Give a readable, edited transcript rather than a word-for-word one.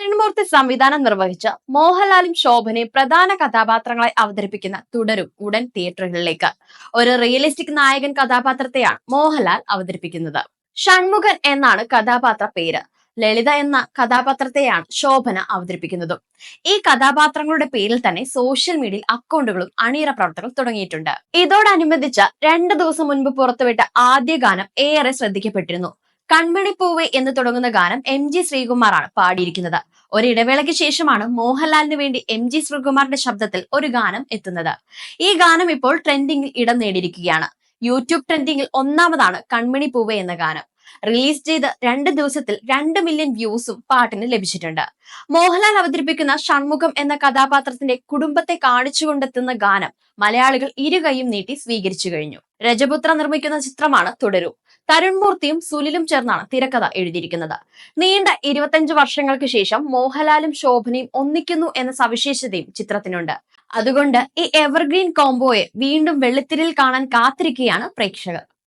തരുൺമൂർത്തി സംവിധാനം നിർവഹിച്ച മോഹൻലാലും ശോഭനയും പ്രധാന കഥാപാത്രങ്ങളായി അവതരിപ്പിക്കുന്ന തുടരും ഉടൻ തിയേറ്ററുകളിലേക്ക്. ഒരു റിയലിസ്റ്റിക് നായകൻ കഥാപാത്രത്തെയാണ് മോഹൻലാൽ അവതരിപ്പിക്കുന്നത്. ഷൺമുഖൻ എന്നാണ് കഥാപാത്ര പേര്. ലളിത എന്ന കഥാപാത്രത്തെയാണ് ശോഭന അവതരിപ്പിക്കുന്നതും. ഈ കഥാപാത്രങ്ങളുടെ പേരിൽ തന്നെ സോഷ്യൽ മീഡിയയിൽ അക്കൗണ്ടുകളും അണിയറ പ്രവർത്തകർ തുടങ്ങിയിട്ടുണ്ട്. ഇതോടനുബന്ധിച്ച് 2 ദിവസം മുൻപ് പുറത്തുവിട്ട ആദ്യ ഗാനം ഏറെ ശ്രദ്ധിക്കപ്പെട്ടിരുന്നു. കൺമണി പൂവേ എന്ന് തുടങ്ങുന്ന ഗാനം MG ശ്രീകുമാറാണ് പാടിയിരിക്കുന്നത്. ഒരിടവേളയ്ക്ക് ശേഷമാണ് മോഹൻലാലിന് വേണ്ടി MG ശ്രീകുമാറിന്റെ ശബ്ദത്തിൽ ഒരു ഗാനം എത്തുന്നത്. ഈ ഗാനം ഇപ്പോൾ ട്രെൻഡിംഗിൽ ഇടം നേടിയിരിക്കുകയാണ്. യൂട്യൂബ് ട്രെൻഡിംഗിൽ ഒന്നാമതാണ് കൺമണി പൂവേ എന്ന ഗാനം. റിലീസ് ചെയ്ത് 2 ദിവസത്തിൽ 2 മില്യൺ വ്യൂസും പാട്ടിന് ലഭിച്ചിട്ടുണ്ട്. മോഹൻലാൽ അവതരിപ്പിക്കുന്ന ഷൺമുഖം എന്ന കഥാപാത്രത്തിന്റെ കുടുംബത്തെ കാണിച്ചുകൊണ്ടെത്തുന്ന ഗാനം മലയാളികൾ ഇരുകൈയും നീട്ടി സ്വീകരിച്ചു കഴിഞ്ഞു. രജപുത്ര നിർമ്മിക്കുന്ന ചിത്രമാണ് തുടരൂ. തരുൺമൂർത്തിയും സുനിലും ചേർന്നാണ് തിരക്കഥ എഴുതിയിരിക്കുന്നത്. നീണ്ട 25 വർഷങ്ങൾക്ക് ശേഷം മോഹൻലാലും ശോഭനയും ഒന്നിക്കുന്നു എന്ന സവിശേഷതയും ചിത്രത്തിനുണ്ട്. അതുകൊണ്ട് ഈ എവർഗ്രീൻ കോംബോയെ വീണ്ടും വെള്ളിത്തിരയിൽ കാണാൻ കാത്തിരിക്കുകയാണ് പ്രേക്ഷകർ.